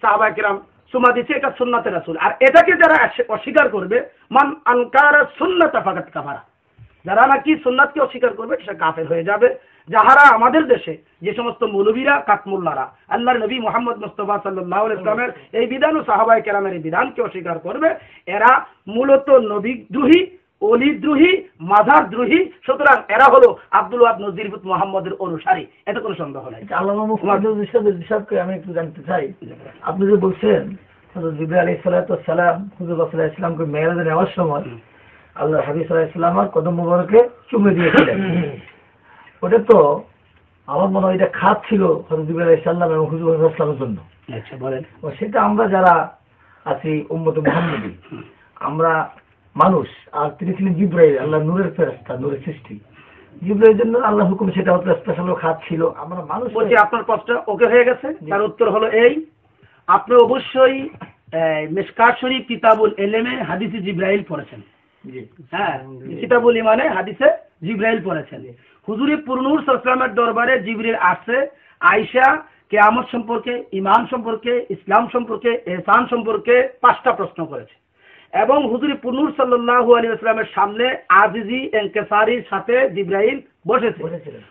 সাহাবায়ে কেরাম চুমা দিচ্ছে, এটা সুন্নাতে রাসূল। আর এটাকে যারা অস্বীকার করবে, মান আনকারা সুন্নাতা ফাকাত কাফারা, যারা নাকি সুন্নাতকে অস্বীকার করবে সে কাফের হয়ে যাবে। যাহারা আমাদের দেশে যে সমস্ত মৌলবীরা কাকমুল্লারা আল্লাহর নবী মুহাম্মদ মুস্তাফা সাল্লাল্লাহু আলাইহি ওয়াসাল্লামের এই বিধান ও সাহাবায়ে কেরামের এই বিধানকে অস্বীকার করবে, এরা মূলত নবীদ্রোহী, অলিদ্রোহী, মাজারদ্রোহী। সুতরাং এরা হলো আব্দুল ওয়াহাব নজির মুহাম্মদের অনুসারী, এতে কোনো সন্দেহ নাই। আল্লামা মুফতি সাহেবকে আমি একটু জানতে চাই, আপনি যে বলছেন হযরত জিবরাইল আলাইহিস সালাতু ওয়াস সালাম হুজুর রাসূলুল্লাহ সাল্লাল্লাহু আলাইহি ওয়াসাল্লামকে মেরাজে নেওয়ার সময় আল্লাহর হাবিব সাল্লাল্লাহু আলাইহি ওয়াসাল্লামের কদম মোবারকে চুমে দিয়েছিলেন। ওটা তো আমার মনে হয় এটা খাত ছিল হযরত জিবরাইল আলাইহিস সালাম এবং হুজুর রাসূলুল্লাহ সাল্লাল্লাহু আলাইহি ওয়াসাল্লামের জন্য। আচ্ছা বলেন। সেটা আমরা যারা আছি উম্মতে মুহাম্মদী, আমরা মানুষ, আর তিনি ছিলেন জিবরাইল, আল্লাহ নূরের ফেরেশতা, নূরের সৃষ্টি। জিবরাইলের জন্য আল্লাহর হুকুম সেটা হচ্ছে স্পেশাল খাত ছিল। আমরা মানুষ বলছি আপনার প্রশ্ন ওকে হয়ে গেছে। তার উত্তর হলো এই, আপনি অবশ্যই মিশকাত শরীফ কিতাবুল ইলমে হাদিসে জিবরাইল পড়েছেন। হ্যাঁ, কিতাবুল ইমানে হাদিসে জিবরাইল পড়েছেন। হুজুরে পুরনূর সাল্লাল্লাহু আলাইহি ওয়াসাল্লামের দরবারে জিবরিল আসছে আয়েশা কিয়ামত সম্পর্কে, ঈমান সম্পর্কে, ইসলাম সম্পর্কে, ইহসান সম্পর্কে 5টা প্রশ্ন করেছে। এবং হুজুরে পুরনূর সাল্লাল্লাহু আলাইহি ওয়াসাল্লামের সামনে আজিজি ইনকিসারির সাথে জিবরাইল বসেছে।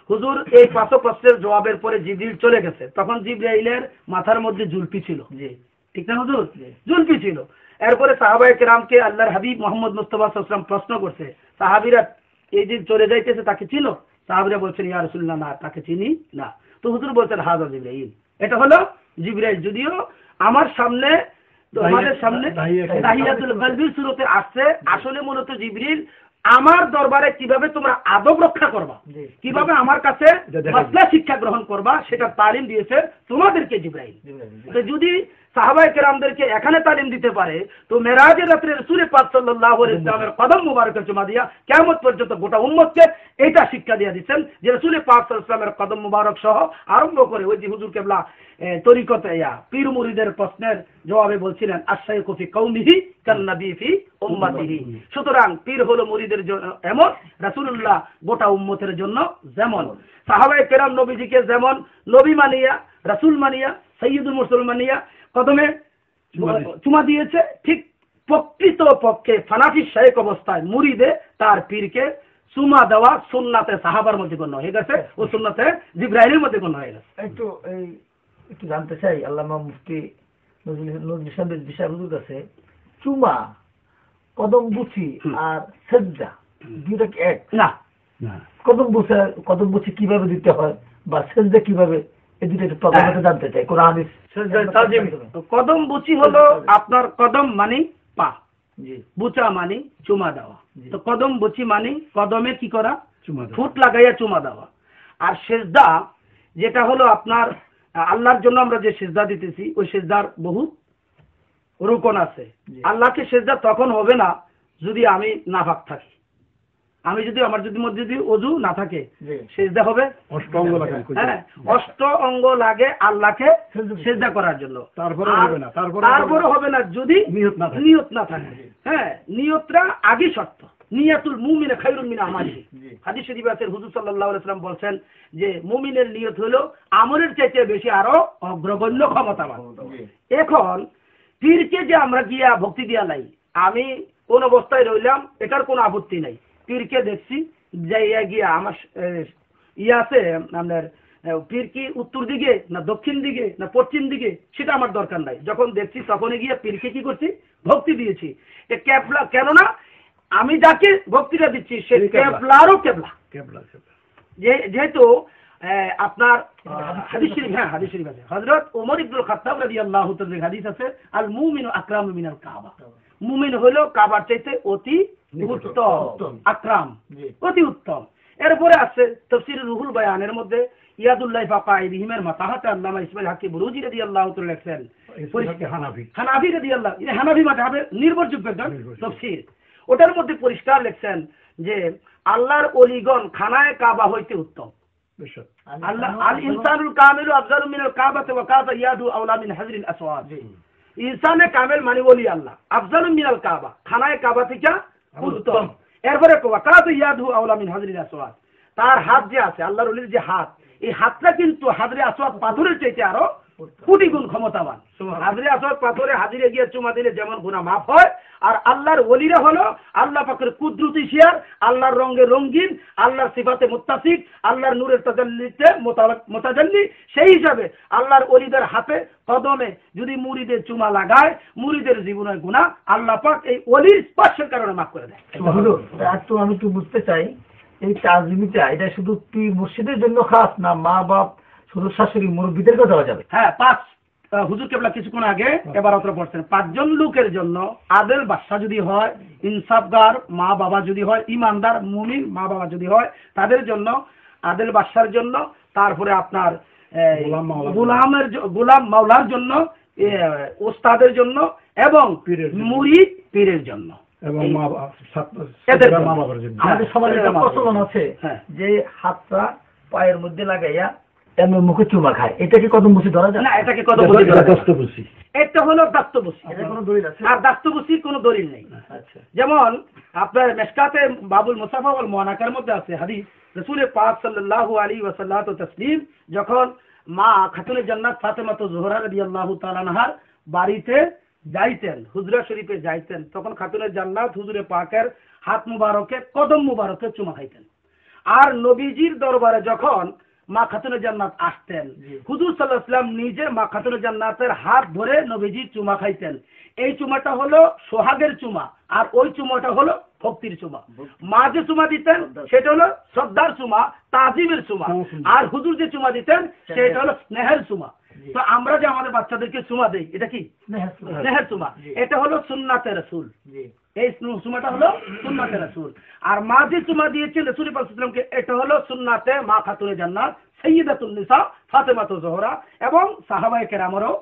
হুজুর এই 5 প্রশ্নের জবাবের পরে জিবরিল চলে গেছে। তখন জিবরাইলের মাথার মধ্যে জুলপি ছিল, ঠিক না হুজুর? জুলপি ছিল। এরপরে সাহাবায়ে কেরামকে আল্লাহর হাবিব মুহাম্মদ মুস্তাফা সাল্লাল্লাহু আলাইহি ওয়াসাল্লাম প্রশ্ন করছে, সাহাবীরা এই যে চলে যাইতেছে তাকে চিনো? সাহাবীরা বলছেন ইয়া রাসূলুল্লাহ না, তাকে চিনি না। তো হুজুর বলছেন হাযা জিবরাইল, এটা হলো জিবরাইল। যদিও আমার সামনে, তোমাদের সামনে তাহিয়াতুল কলবির সূরতে আসছে, আসলে মূলত জিবরিল আমার দরবারে কিভাবে তোমরা আদব রক্ষা করবা, কিভাবে আমার কাছে মাসলা শিক্ষা গ্রহণ করবা, সেটা তালিম দিয়েছে তোমাদেরকে জিবরাইল। তো যদি সাহাবায়ে কেরামদেরকে এখানে তালিম দিতে পারে, তো মেরাজের রাতে রাসূল পাক সাল্লাল্লাহু আলাইহি ওয়াসাল্লামের কদম মুবারকে চুমা দিয়া কিয়ামত পর্যন্ত গোটা উম্মতকে এটা শিক্ষা দিয়ে দিচ্ছেন যে রাসূল পাক সাল্লাল্লাহু আলাইহি ওয়াসাল্লামের কদম মুবারক সহ আরম্ভ করে ওই যে হুজুর কেবলা তরিকতে পীর মুরিদের প্রশ্নের জবাবে বলছিলেন আশ-শাইখু ফি কওমিহি কান নবী ফি উম্মতিহি। সুতরাং পীর হলো মুরিদের জন্য এমন, রাসূলুল্লাহ গোটা উম্মতের জন্য যেমন। সাহাবায়ে কেরাম নবীজিকে যেমন নবী মানিয়া, রাসূল মানিয়া, সাইয়্যিদুল মুরসালিন মানিয়া কদমে চুমা দিয়েছে, ঠিক প্রকৃত পক্ষে ফানাফি শেখ অবস্থায় মুরিদে তার পীরকে চুমা দেওয়া সুন্নাতে সাহাবার মধ্যে গণ্য হয়ে গেছে ও সুন্নাতে জিবরাইলের মধ্যে গণ্য হয়ে গেছে। একটু জানতে চাই আল্লামা মুফতি নজরুল ইসলামের বিষয় হুজুর কাছে, চুমা, কদম বুচি আর সেজদা দুইটা কি এক? না, কদম বুচি কিভাবে দিতে হয় বা সেজদা কিভাবে, এই দুটো একটু প্রথমত জানতে চাই। কোরআন হাদিস। কদম বুচি হলো আপনার কদম মানে পা, বুচা মানে চুমা দেওয়া। তো কদম বুচি মানে কদমে কি করা, ফুট লাগাইয়া চুমা দেওয়া। আর সেজদা যেটা হলো আপনার আল্লাহর জন্য আমরা যে সেজদা দিতেছি, ওই সেজদার বহু রুকন আছে। আল্লাহকে সেজদা তখন হবে না যদি আমি নাপাক থাকি। আমি যদি আমার মধ্যে যদি ওযু না থাকে, সেজদা হবে অষ্ট অঙ্গ লাগে আল্লাহকে সেজদা করার জন্য। তারপরে হবে না যদি নিয়ত না থাকে। হ্যাঁ, নিয়তটা আগে শর্ত। নিয়াতুল মুমিন খায়রুম মিন আমালিহি। হাদিস শরীফে আছে হুজুর সাল্লাল্লাহু আলাইহি ওয়াসাল্লাম বলেন যে মুমিনের নিয়ত হলো আমলের চাইতে বেশি আরো অগ্রগণ্য ক্ষমতাবান। এখন পীরকে যে আমরা গিয়া ভক্তি দিয়া লাই, আমি কোন অবস্থায় রইলাম এটার কোনো আপত্তি নাই। পীরকে দেখছি যাইয়া গিয়া আমার আছে আপনার পীর কি উত্তর দিকে না দক্ষিণ দিকে না পশ্চিম দিকে সেটা আমার দরকার নাই। যখন দেখছি তখনই গিয়ে পীরকে কি করছি, ভক্তি দিয়েছি। কেবলা, কেননা আমি যাকে ভক্তিটা দিচ্ছি সে কেবলারও কেবলা। যেহেতু আপনার হাদিস শরীফ, হ্যাঁ হাদিস শরীফ আছে, হযরত ওমর ইবনুল খাত্তাব রাদিয়াল্লাহু তাআলা হাদিস আছে, আল মুমিনু আকরামু মিনাল কাবা। মুমিন হলো কাবার চাইতে অতি উত্তম, আকরাম, অতি উত্তম। এরপরে আছে তাফসীর রুহুল বায়ানের মধ্যে ইয়াদুল্লাহ ফাকাইহিমের মাতাহাতে আল্লামা ইসমাইল হাকি বুরুজি রাদিয়াল্লাহু তাআলা লেখেন, পরিষ্কার হানাফি রাদিয়াল্লাহু, হানাফি মাযহাবের নির্ভরযোগ্য তাফসীর, ওটার মধ্যে পরিষ্কার লেখছেন যে আল্লাহর ওলিগণ খানায়ে কাবা হইতে উত্তম। আল্লাহ আল ইনসানুল কামিলু আফজালু মিনাল কাবাতি ওয়া কাযা ইয়াদু আওলা মিন হাজরিল আসওয়াদ। ইনসানে কামেল মানে ওলি আল্লাহ, আফজালু মিনাল কাবা, খানায়ে কাবা থেকে উত্তম। এরপরে ওয়া কাযা ইয়াদু আওলা মিন হাজরিল আসওয়াদ, তার হাত যে আছে আল্লাহর ওলির যে হাত, এই হাতটা কিন্তু হাজরে আসওয়াদ পাথরের চাইতে আরো কোটি গুণ ক্ষমতাবান। হাজরে আসর পাথরে হাজিরে গিয়ে চুমা দিলে যেমন গুনাহ মাফ হয়, আর আল্লাহর ওলিরা হলো আল্লাহ পাকের কুদরতি শিয়ার, আল্লাহর রঙে রঙিন, আল্লাহর সিফাতে মুত্তাসিফ, আল্লাহর নূরের তাজাল্লিতে মুতাজাল্লি। সেই হিসাবে আল্লাহর ওলিদের হাতে কদমে যদি মুরিদের চুমা লাগায়, মুরিদের জীবনের গুনাহ আল্লাহ পাক এই ওলির স্পর্শের কারণে মাফ করে দেয়। হুজুর একটু আমি একটু বুঝতে চাই, এই তাজিমিটা এটা শুধু পীর মুর্শিদের জন্য খাস না মা বাপ শ্বশুর শাশুড়ি মুরব্বীদেরকে দেওয়া যাবে? হ্যাঁ, পাঁচ হুজুর কেবলা কিছুক্ষণ আগে এবার অত পড়ছেন, 5 জন লোকের জন্য আদেল বাদশা যদি হয়, ইনসাফগার মা বাবা যদি হয়, ইমানদার মুমিন মা বাবা যদি হয়, তাদের জন্য আদেল বাদশার জন্য, তারপরে আপনার গোলাম মাওলার জন্য, ওস্তাদের জন্য, এবং মুরিদ পীরের জন্য, এবং আমাদের সমাজে একটা প্রচলন আছে যে হাতটা পায়ের মধ্যে লাগাইয়া এমন মুখে চুমা খায়, এটা কি কদম বসি ধরা যায়? না, এটাকে কদম বসি ধরা যায়। এটা হলো দাস্তবসি, এটা কোনো দলিল আছে? আর দাস্তবসির কোনো দলিল নেই। আচ্ছা, যেমন আপনার মেশকাতে বাবুল মুসাফা ওয়াল মুআনাকার মধ্যে আছে হাদিস, রাসূল পাক সাল্লাল্লাহু আলাইহি ওয়াসাল্লাম তাসলিম যখন মা খাতুনে জান্নাত ফাতেমা জোহরা রাদিয়াল্লাহু তাআলা আনহার বাড়িতে যাইতেন, হুজরা শরীফে যাইতেন, তখন খাতুনে জান্নাত হুজুরে পাকের হাত মুবারকে কদম মুবারকে চুমা খাইতেন। আর নবীজির দরবারে যখন মা খাতুনে জান্নাত আসতেন, হুজুর সাল্লাল্লাহু আলাইহি ওয়াসাল্লাম নিজে মা খাতুনে জান্নাতের হাত ধরে নবীজি চুমা খাইতেন। এই চুমাটা হলো সোহাগের চুমা, আর ওই চুমাটা হলো ভক্তির চুমা। মা যে চুমা দিতেন সেটা হলো শ্রদ্ধার চুমা, তাজিমের চুমা, আর হুজুর যে চুমা দিতেন সেটা হলো স্নেহের চুমা। তো আমরা যে আমাদের বাচ্চাদেরকে চুমা দেই, এটা কি? স্নেহের চুমা। এটা হলো সুন্নাতে রাসূল, এই চুমাটা হলো সুন্নাতে রাসূল। আর মা যে চুমা দিয়েছেন রাসূল পাক সাল্লাল্লাহু আলাইহি ওয়াসাল্লামকে, এটা হলো সুন্নাতে মা খাতুনে জান্নাত সাইয়্যিদাতুন নিসা ফাতেমা জোহরা এবং সাহাবায়ে কেরামেরও